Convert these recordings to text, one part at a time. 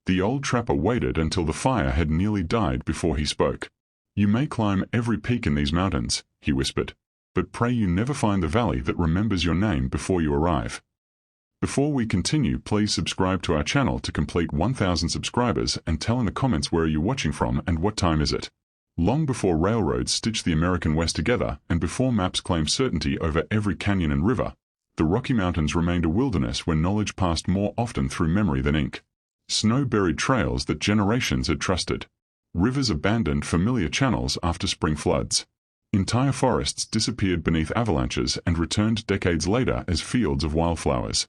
The old trapper waited until the fire had nearly died before he spoke. "You may climb every peak in these mountains," he whispered, "but pray you never find the valley that remembers your name before you arrive." Before we continue, please subscribe to our channel to complete 1,000 subscribers and tell in the comments where are you watching from and what time is it. Long before railroads stitched the American West together and before maps claimed certainty over every canyon and river, the Rocky Mountains remained a wilderness where knowledge passed more often through memory than ink. Snow-buried trails that generations had trusted. Rivers abandoned familiar channels after spring floods. Entire forests disappeared beneath avalanches and returned decades later as fields of wildflowers.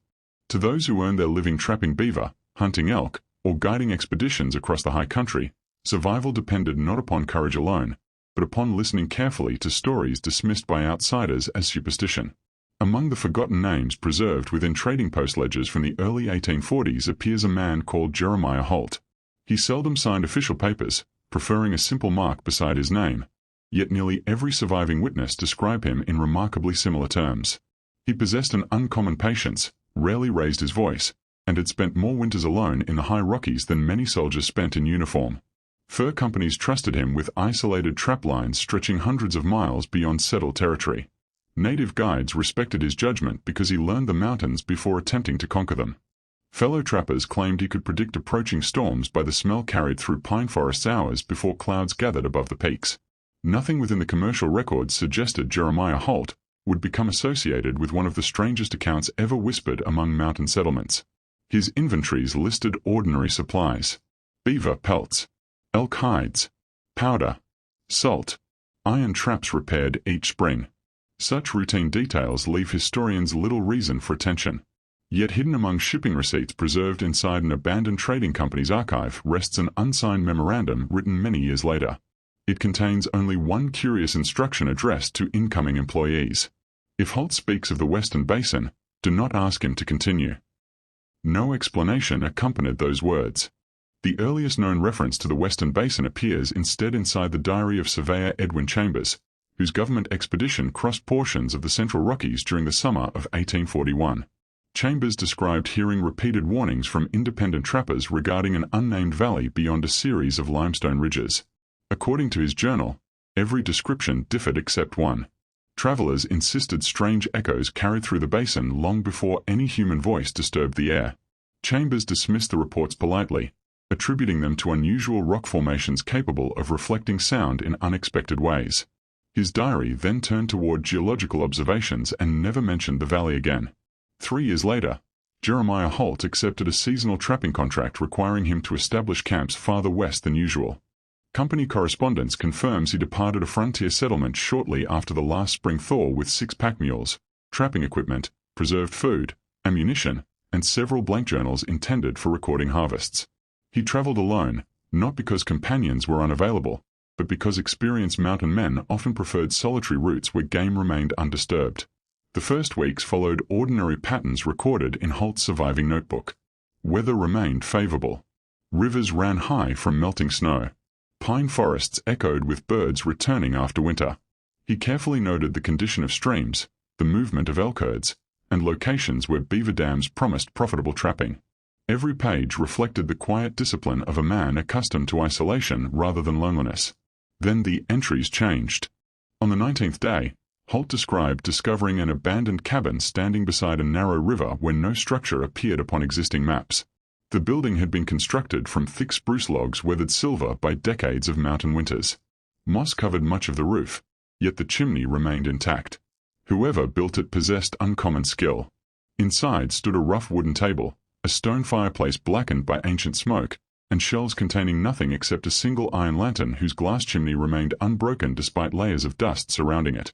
To those who earned their living trapping beaver, hunting elk, or guiding expeditions across the high country, survival depended not upon courage alone, but upon listening carefully to stories dismissed by outsiders as superstition. Among the forgotten names preserved within trading post ledgers from the early 1840s appears a man called Jeremiah Holt. He seldom signed official papers, preferring a simple mark beside his name, yet nearly every surviving witness describe him in remarkably similar terms. He possessed an uncommon patience, rarely raised his voice, and had spent more winters alone in the high Rockies than many soldiers spent in uniform. Fur companies trusted him with isolated trap lines stretching hundreds of miles beyond settled territory. Native guides respected his judgment because he learned the mountains before attempting to conquer them. Fellow trappers claimed he could predict approaching storms by the smell carried through pine forests hours before clouds gathered above the peaks. Nothing within the commercial records suggested Jeremiah Holt would become associated with one of the strangest accounts ever whispered among mountain settlements. His inventories listed ordinary supplies: beaver pelts, elk hides, powder, salt, iron traps repaired each spring. Such routine details leave historians little reason for attention. Yet hidden among shipping receipts preserved inside an abandoned trading company's archive rests an unsigned memorandum written many years later. It contains only one curious instruction addressed to incoming employees. If Holt speaks of the Western Basin, do not ask him to continue. No explanation accompanied those words. The earliest known reference to the Western Basin appears instead inside the diary of surveyor Edwin Chambers, whose government expedition crossed portions of the Central Rockies during the summer of 1841. Chambers described hearing repeated warnings from independent trappers regarding an unnamed valley beyond a series of limestone ridges. According to his journal, every description differed except one. Travelers insisted strange echoes carried through the basin long before any human voice disturbed the air. Chambers dismissed the reports politely, attributing them to unusual rock formations capable of reflecting sound in unexpected ways. His diary then turned toward geological observations and never mentioned the valley again. 3 years later, Jeremiah Holt accepted a seasonal trapping contract requiring him to establish camps farther west than usual. Company correspondence confirms he departed a frontier settlement shortly after the last spring thaw with 6 pack mules, trapping equipment, preserved food, ammunition, and several blank journals intended for recording harvests. He traveled alone, not because companions were unavailable, but because experienced mountain men often preferred solitary routes where game remained undisturbed. The first weeks followed ordinary patterns recorded in Holt's surviving notebook. Weather remained favorable. Rivers ran high from melting snow. Pine forests echoed with birds returning after winter. He carefully noted the condition of streams, the movement of elk herds, and locations where beaver dams promised profitable trapping. Every page reflected the quiet discipline of a man accustomed to isolation rather than loneliness. Then the entries changed. On the 19th day, Holt described discovering an abandoned cabin standing beside a narrow river where no structure appeared upon existing maps. The building had been constructed from thick spruce logs weathered silver by decades of mountain winters. Moss covered much of the roof, yet the chimney remained intact. Whoever built it possessed uncommon skill. Inside stood a rough wooden table, a stone fireplace blackened by ancient smoke, and shelves containing nothing except a single iron lantern whose glass chimney remained unbroken despite layers of dust surrounding it.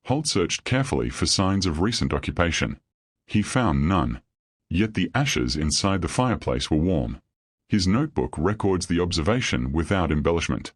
Holt searched carefully for signs of recent occupation. He found none. Yet the ashes inside the fireplace were warm. His notebook records the observation without embellishment.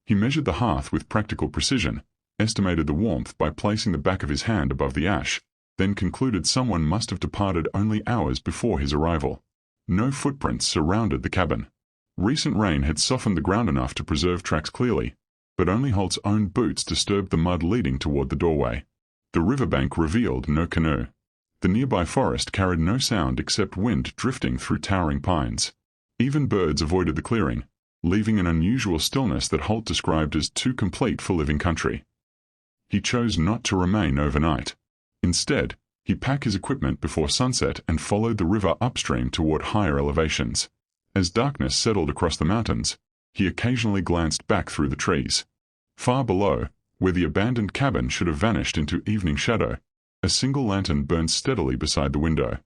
He measured the hearth with practical precision, estimated the warmth by placing the back of his hand above the ash, then concluded someone must have departed only hours before his arrival. No footprints surrounded the cabin. Recent rain had softened the ground enough to preserve tracks clearly, but only Holt's own boots disturbed the mud leading toward the doorway. The riverbank revealed no canoe. The nearby forest carried no sound except wind drifting through towering pines. Even birds avoided the clearing, leaving an unusual stillness that Holt described as too complete for living country. He chose not to remain overnight. Instead, he packed his equipment before sunset and followed the river upstream toward higher elevations. As darkness settled across the mountains, he occasionally glanced back through the trees. Far below, where the abandoned cabin should have vanished into evening shadow, a single lantern burned steadily beside the window.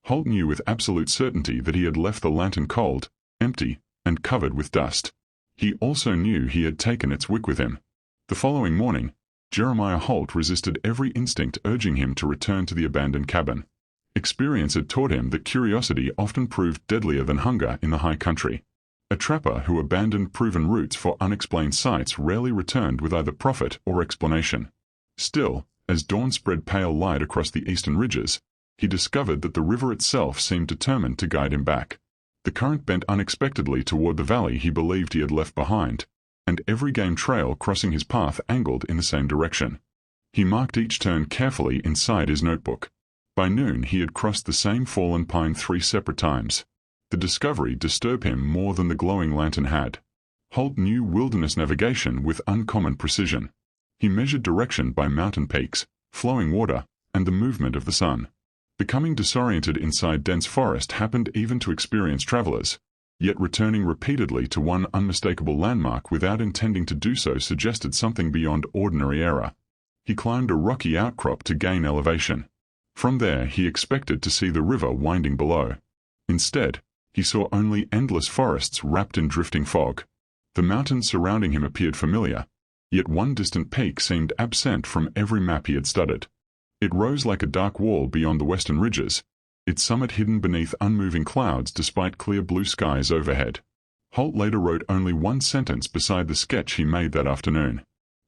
Holt knew with absolute certainty that he had left the lantern cold, empty, and covered with dust. He also knew he had taken its wick with him. The following morning, Jeremiah Holt resisted every instinct urging him to return to the abandoned cabin. Experience had taught him that curiosity often proved deadlier than hunger in the high country. A trapper who abandoned proven routes for unexplained sights rarely returned with either profit or explanation. Still, as dawn spread pale light across the eastern ridges, he discovered that the river itself seemed determined to guide him back. The current bent unexpectedly toward the valley he believed he had left behind, and every game trail crossing his path angled in the same direction. He marked each turn carefully inside his notebook. By noon he had crossed the same fallen pine 3 separate times. The discovery disturbed him more than the glowing lantern had. Holt knew wilderness navigation with uncommon precision. He measured direction by mountain peaks, flowing water, and the movement of the sun. Becoming disoriented inside dense forest happened even to experienced travelers, yet returning repeatedly to one unmistakable landmark without intending to do so suggested something beyond ordinary error. He climbed a rocky outcrop to gain elevation. From there he expected to see the river winding below. Instead, he saw only endless forests wrapped in drifting fog. The mountains surrounding him appeared familiar, yet one distant peak seemed absent from every map he had studied. It rose like a dark wall beyond the western ridges, its summit hidden beneath unmoving clouds despite clear blue skies overhead. Holt later wrote only one sentence beside the sketch he made that afternoon.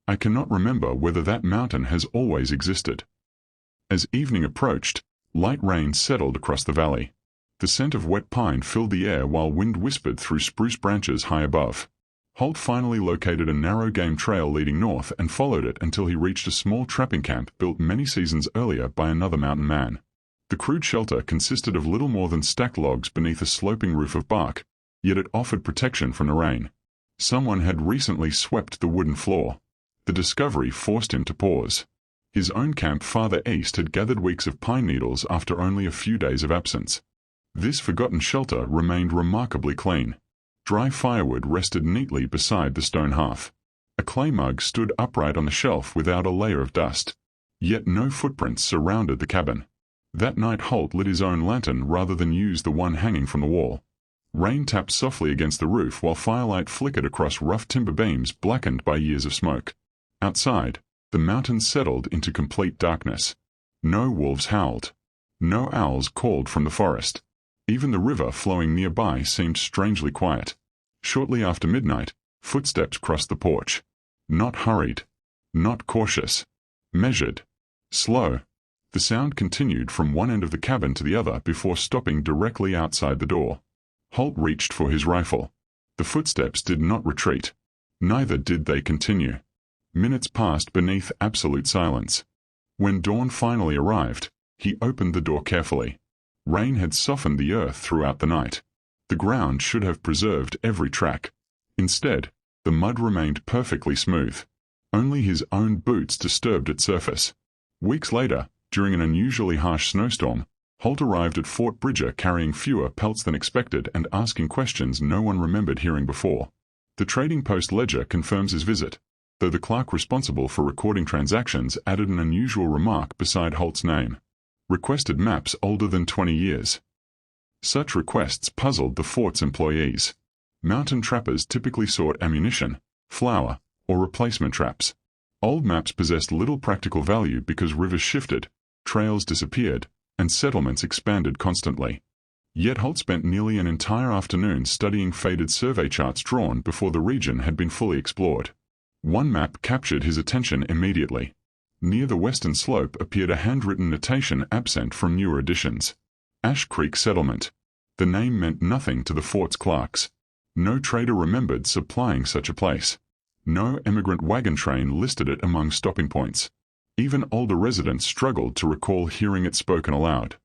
"I cannot remember whether that mountain has always existed." As evening approached, light rain settled across the valley. The scent of wet pine filled the air while wind whispered through spruce branches high above. Holt finally located a narrow game trail leading north and followed it until he reached a small trapping camp built many seasons earlier by another mountain man. The crude shelter consisted of little more than stacked logs beneath a sloping roof of bark, yet it offered protection from the rain. Someone had recently swept the wooden floor. The discovery forced him to pause. His own camp farther east had gathered weeks of pine needles after only a few days of absence. This forgotten shelter remained remarkably clean. Dry firewood rested neatly beside the stone hearth. A clay mug stood upright on the shelf without a layer of dust. Yet no footprints surrounded the cabin. That night Holt lit his own lantern rather than use the one hanging from the wall. Rain tapped softly against the roof while firelight flickered across rough timber beams blackened by years of smoke. Outside, the mountains settled into complete darkness. No wolves howled. No owls called from the forest. Even the river flowing nearby seemed strangely quiet. Shortly after midnight, footsteps crossed the porch. Not hurried. Not cautious. Measured. Slow. The sound continued from one end of the cabin to the other before stopping directly outside the door. Holt reached for his rifle. The footsteps did not retreat. Neither did they continue. Minutes passed beneath absolute silence. When dawn finally arrived, he opened the door carefully. Rain had softened the earth throughout the night. The ground should have preserved every track. Instead, the mud remained perfectly smooth. Only his own boots disturbed its surface. Weeks later, during an unusually harsh snowstorm, Holt arrived at Fort Bridger carrying fewer pelts than expected and asking questions no one remembered hearing before. The Trading Post ledger confirms his visit, though the clerk responsible for recording transactions added an unusual remark beside Holt's name. Requested maps older than 20 years. Such requests puzzled the fort's employees. Mountain trappers typically sought ammunition, flour, or replacement traps. Old maps possessed little practical value because rivers shifted, trails disappeared, and settlements expanded constantly. Yet Holt spent nearly an entire afternoon studying faded survey charts drawn before the region had been fully explored. One map captured his attention immediately. Near the western slope appeared a handwritten notation absent from newer editions. Ash Creek Settlement. The name meant nothing to the fort's clerks. No trader remembered supplying such a place. No emigrant wagon train listed it among stopping points. Even older residents struggled to recall hearing it spoken aloud.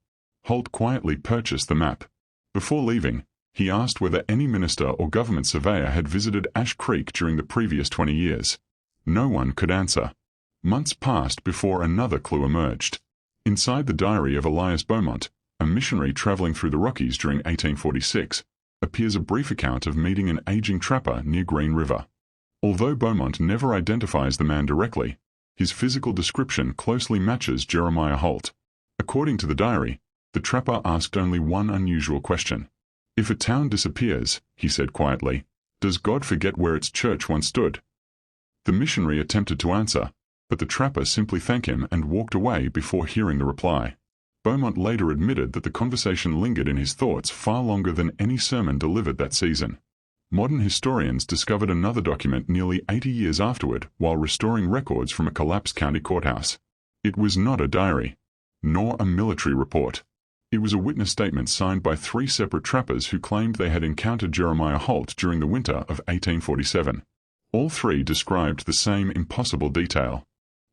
Holt quietly purchased the map. Before leaving, He asked whether any minister or government surveyor had visited Ash Creek during the previous 20 years. No one could answer. Months passed before another clue emerged. Inside the diary of Elias Beaumont, a missionary traveling through the Rockies during 1846, appears a brief account of meeting an aging trapper near Green River. Although Beaumont never identifies the man directly, his physical description closely matches Jeremiah Holt. According to the diary, the trapper asked only one unusual question. "If a town disappears," he said quietly, "does God forget where its church once stood?" The missionary attempted to answer, but the trapper simply thanked him and walked away before hearing the reply. Beaumont later admitted that the conversation lingered in his thoughts far longer than any sermon delivered that season. Modern historians discovered another document nearly 80 years afterward while restoring records from a collapsed county courthouse. It was not a diary, nor a military report. It was a witness statement signed by 3 separate trappers who claimed they had encountered Jeremiah Holt during the winter of 1847. All 3 described the same impossible detail.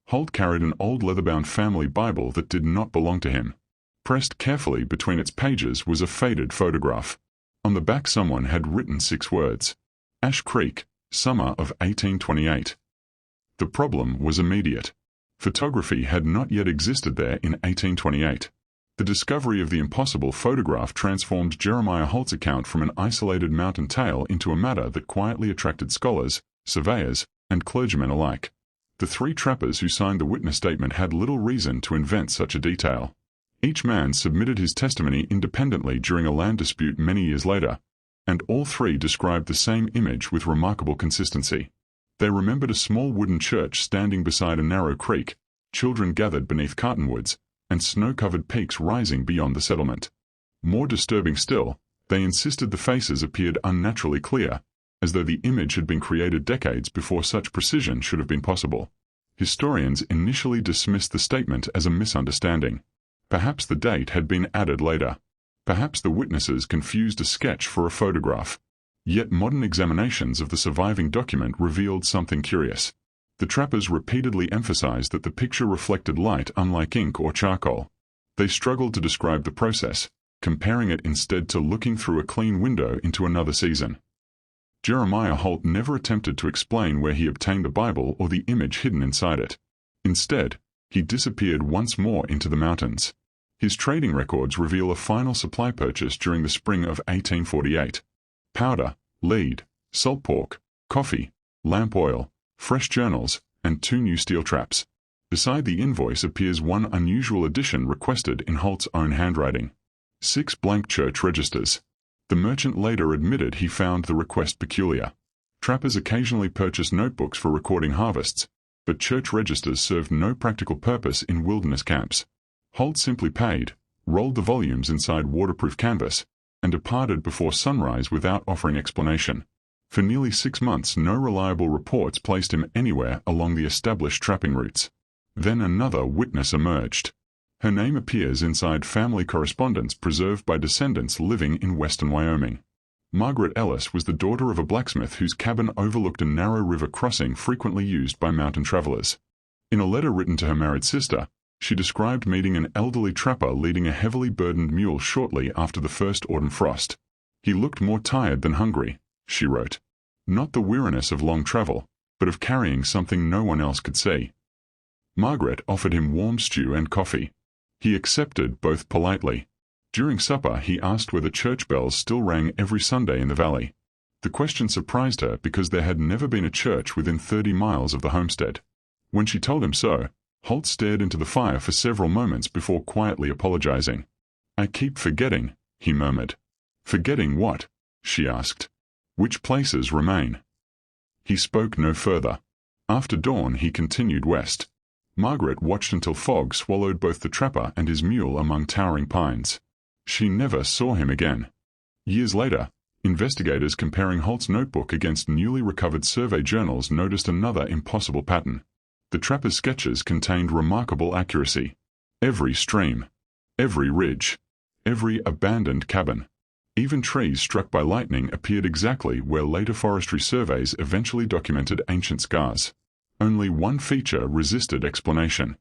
Holt carried an old leather-bound family Bible that did not belong to him. Pressed carefully between its pages was a faded photograph. On the back someone had written 6 words. Ash Creek, summer of 1828. The problem was immediate. Photography had not yet existed there in 1828. The discovery of the impossible photograph transformed Jeremiah Holt's account from an isolated mountain tale into a matter that quietly attracted scholars, surveyors, and clergymen alike. The 3 trappers who signed the witness statement had little reason to invent such a detail. Each man submitted his testimony independently during a land dispute many years later, and all 3 described the same image with remarkable consistency. They remembered a small wooden church standing beside a narrow creek, children gathered beneath cottonwoods, and snow-covered peaks rising beyond the settlement. More disturbing still, they insisted the faces appeared unnaturally clear, as though the image had been created decades before such precision should have been possible. Historians initially dismissed the statement as a misunderstanding. Perhaps the date had been added later. Perhaps the witnesses confused a sketch for a photograph. Yet modern examinations of the surviving document revealed something curious. The trappers repeatedly emphasized that the picture reflected light unlike ink or charcoal. They struggled to describe the process, comparing it instead to looking through a clean window into another season. Jeremiah Holt never attempted to explain where he obtained the Bible or the image hidden inside it. Instead, he disappeared once more into the mountains. His trading records reveal a final supply purchase during the spring of 1848. Powder, lead, salt pork, coffee, lamp oil, fresh journals, and 2 new steel traps. Beside the invoice appears one unusual addition requested in Holt's own handwriting. 6 blank church registers. The merchant later admitted he found the request peculiar. Trappers occasionally purchased notebooks for recording harvests, but church registers served no practical purpose in wilderness camps. Holt simply paid, rolled the volumes inside waterproof canvas, and departed before sunrise without offering explanation. For nearly 6 months no reliable reports placed him anywhere along the established trapping routes. Then another witness emerged. Her name appears inside family correspondence preserved by descendants living in western Wyoming. Margaret Ellis was the daughter of a blacksmith whose cabin overlooked a narrow river crossing frequently used by mountain travelers. In a letter written to her married sister, she described meeting an elderly trapper leading a heavily burdened mule shortly after the first autumn frost. "He looked more tired than hungry," she wrote. Not the weariness of long travel, but of carrying something no one else could see. Margaret offered him warm stew and coffee. He accepted both politely. During supper he asked whether church bells still rang every Sunday in the valley. The question surprised her because there had never been a church within 30 miles of the homestead. When she told him so, Holt stared into the fire for several moments before quietly apologizing. "I keep forgetting," he murmured. "Forgetting what?" she asked. "Which places remain?" He spoke no further. After dawn he continued west. Margaret watched until fog swallowed both the trapper and his mule among towering pines. She never saw him again. Years later, investigators comparing Holt's notebook against newly recovered survey journals noticed another impossible pattern. The trapper's sketches contained remarkable accuracy. Every stream, every ridge, every abandoned cabin, even trees struck by lightning appeared exactly where later forestry surveys eventually documented ancient scars. Only one feature resisted explanation: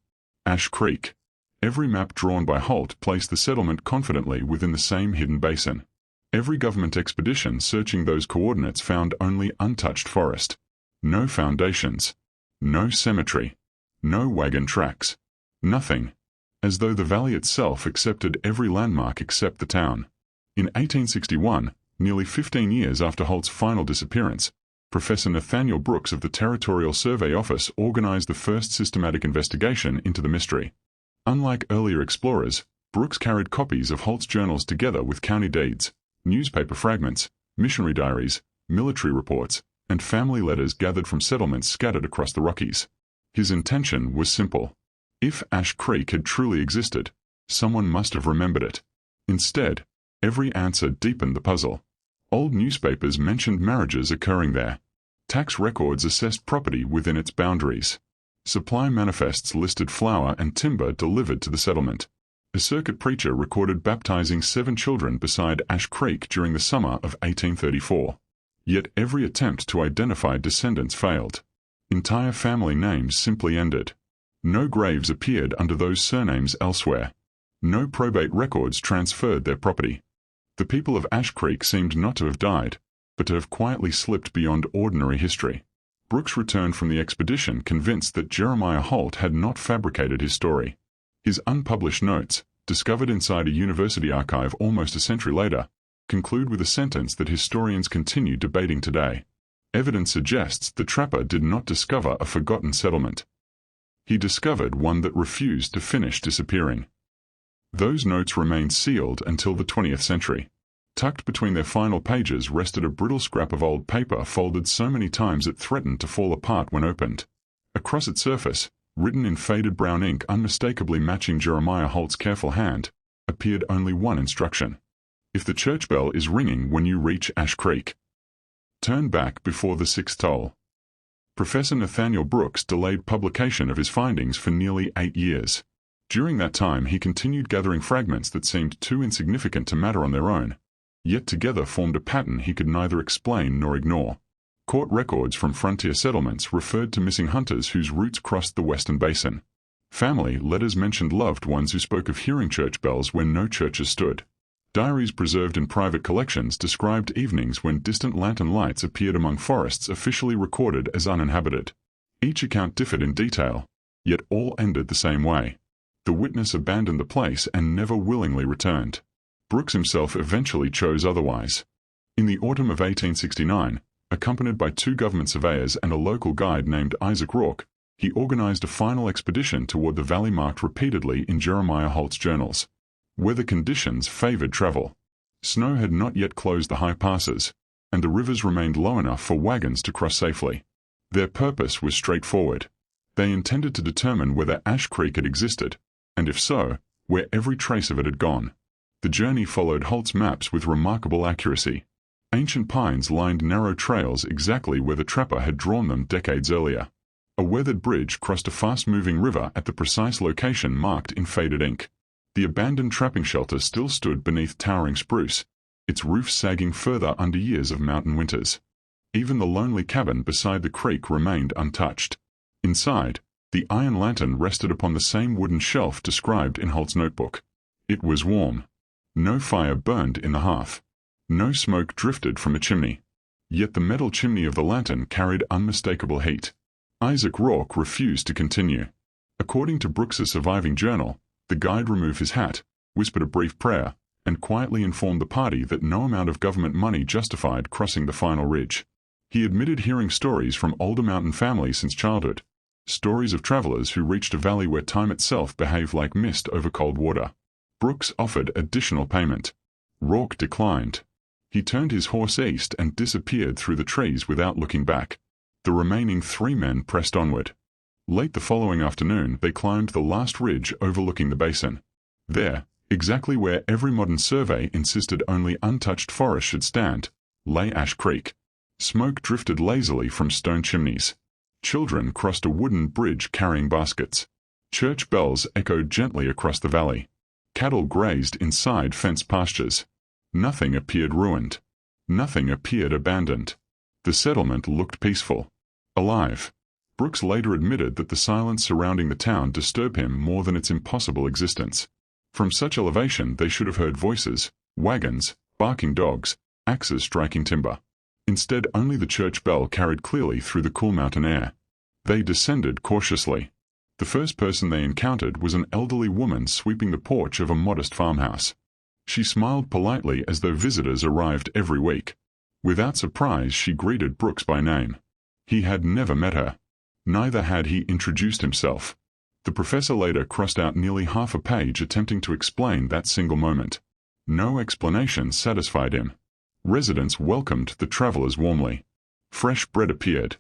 Ash Creek. Every map drawn by Holt placed the settlement confidently within the same hidden basin. Every government expedition searching those coordinates found only untouched forest. No foundations. No cemetery. No wagon tracks. Nothing. As though the valley itself accepted every landmark except the town. In 1861, nearly 15 years after Holt's final disappearance, Professor Nathaniel Brooks of the Territorial Survey Office organized the first systematic investigation into the mystery. Unlike earlier explorers, Brooks carried copies of Holt's journals together with county deeds, newspaper fragments, missionary diaries, military reports, and family letters gathered from settlements scattered across the Rockies. His intention was simple. If Ash Creek had truly existed, someone must have remembered it. Instead, every answer deepened the puzzle. Old newspapers mentioned marriages occurring there. Tax records assessed property within its boundaries. Supply manifests listed flour and timber delivered to the settlement. A circuit preacher recorded baptizing 7 children beside Ash Creek during the summer of 1834. Yet every attempt to identify descendants failed. Entire family names simply ended. No graves appeared under those surnames elsewhere. No probate records transferred their property. The people of Ash Creek seemed not to have died, but to have quietly slipped beyond ordinary history. Brooks returned from the expedition convinced that Jeremiah Holt had not fabricated his story. His unpublished notes, discovered inside a university archive almost a century later, conclude with a sentence that historians continue debating today. Evidence suggests the trapper did not discover a forgotten settlement. He discovered one that refused to finish disappearing. Those notes remained sealed until the 20th century. Tucked between their final pages rested a brittle scrap of old paper folded so many times it threatened to fall apart when opened. Across its surface, written in faded brown ink unmistakably matching Jeremiah Holt's careful hand, appeared only one instruction. If the church bell is ringing when you reach Ash Creek, turn back before the 6th toll. Professor Nathaniel Brooks delayed publication of his findings for nearly 8 years. During that time he continued gathering fragments that seemed too insignificant to matter on their own, yet together formed a pattern he could neither explain nor ignore. Court records from frontier settlements referred to missing hunters whose routes crossed the Western Basin. Family letters mentioned loved ones who spoke of hearing church bells when no churches stood. Diaries preserved in private collections described evenings when distant lantern lights appeared among forests officially recorded as uninhabited. Each account differed in detail, yet all ended the same way. The witness abandoned the place and never willingly returned. Brooks himself eventually chose otherwise. In the autumn of 1869, accompanied by 2 government surveyors and a local guide named Isaac Rourke, he organized a final expedition toward the valley marked repeatedly in Jeremiah Holt's journals. Weather conditions favored travel. Snow had not yet closed the high passes, and the rivers remained low enough for wagons to cross safely. Their purpose was straightforward. They intended to determine whether Ash Creek had existed, and if so, where every trace of it had gone. The journey followed Holt's maps with remarkable accuracy. Ancient pines lined narrow trails exactly where the trapper had drawn them decades earlier. A weathered bridge crossed a fast-moving river at the precise location marked in faded ink. The abandoned trapping shelter still stood beneath towering spruce, its roof sagging further under years of mountain winters. Even the lonely cabin beside the creek remained untouched. Inside, the iron lantern rested upon the same wooden shelf described in Holt's notebook. It was warm. No fire burned in the hearth. No smoke drifted from a chimney. Yet the metal chimney of the lantern carried unmistakable heat. Isaac Rourke refused to continue. According to Brooks's surviving journal, the guide removed his hat, whispered a brief prayer, and quietly informed the party that no amount of government money justified crossing the final ridge. He admitted hearing stories from older mountain families since childhood, stories of travelers who reached a valley where time itself behaved like mist over cold water. Brooks offered additional payment. Rourke declined. He turned his horse east and disappeared through the trees without looking back. The remaining 3 men pressed onward. Late the following afternoon they climbed the last ridge overlooking the basin. There, exactly where every modern survey insisted only untouched forest should stand, lay Ash Creek. Smoke drifted lazily from stone chimneys. Children crossed a wooden bridge carrying baskets. Church bells echoed gently across the valley. Cattle grazed inside fenced pastures. Nothing appeared ruined. Nothing appeared abandoned. The settlement looked peaceful. Alive. Brooks later admitted that the silence surrounding the town disturbed him more than its impossible existence. From such elevation they should have heard voices, wagons, barking dogs, axes striking timber. Instead, only the church bell carried clearly through the cool mountain air. They descended cautiously. The first person they encountered was an elderly woman sweeping the porch of a modest farmhouse. She smiled politely as though visitors arrived every week. Without surprise, she greeted Brooks by name. He had never met her. Neither had he introduced himself. The professor later crossed out nearly half a page attempting to explain that single moment. No explanation satisfied him. Residents welcomed the travelers warmly. Fresh bread appeared.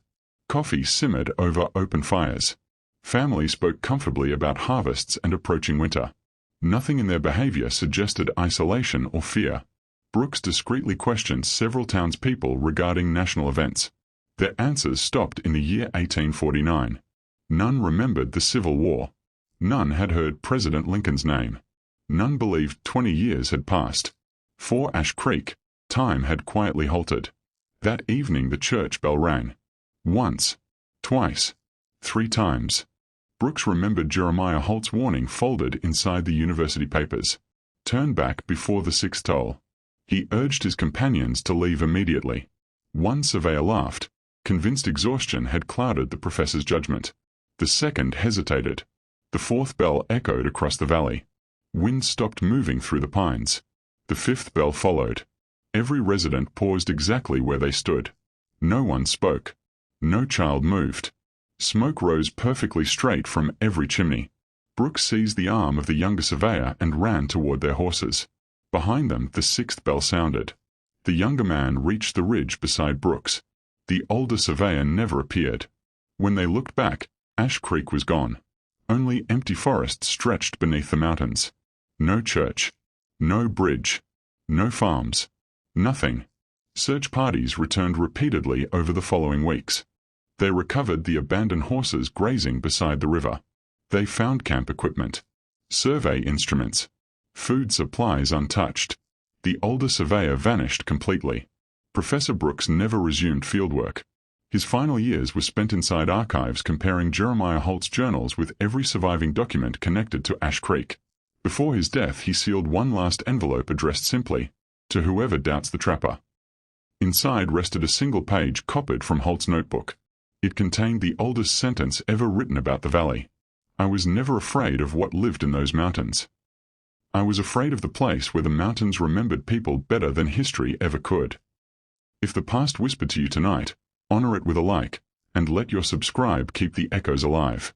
Coffee simmered over open fires. Families spoke comfortably about harvests and approaching winter. Nothing in their behavior suggested isolation or fear. Brooks discreetly questioned several townspeople regarding national events. Their answers stopped in the year 1849. None remembered the Civil War. None had heard President Lincoln's name. None believed 20 years had passed. For Ash Creek, time had quietly halted. That evening the church bell rang. Once. Twice. 3 times. Brooks remembered Jeremiah Holt's warning folded inside the university papers. Turn back before the 6th toll. He urged his companions to leave immediately. One surveyor laughed, convinced exhaustion had clouded the professor's judgment. The second hesitated. The 4th bell echoed across the valley. Wind stopped moving through the pines. The 5th bell followed. Every resident paused exactly where they stood. No one spoke. No child moved. Smoke rose perfectly straight from every chimney. Brooks seized the arm of the younger surveyor and ran toward their horses. Behind them, the 6th bell sounded. The younger man reached the ridge beside Brooks. The older surveyor never appeared. When they looked back, Ash Creek was gone. Only empty forest stretched beneath the mountains. No church. No bridge. No farms. Nothing. Search parties returned repeatedly over the following weeks. They recovered the abandoned horses grazing beside the river. They found camp equipment. Survey instruments. Food supplies untouched. The older surveyor vanished completely. Professor Brooks never resumed fieldwork. His final years were spent inside archives comparing Jeremiah Holt's journals with every surviving document connected to Ash Creek. Before his death, he sealed one last envelope addressed simply, "To whoever doubts the trapper." Inside rested a single page copied from Holt's notebook. It contained the oldest sentence ever written about the valley. "I was never afraid of what lived in those mountains. I was afraid of the place where the mountains remembered people better than history ever could." If the past whispered to you tonight, honor it with a like, and let your subscribe keep the echoes alive.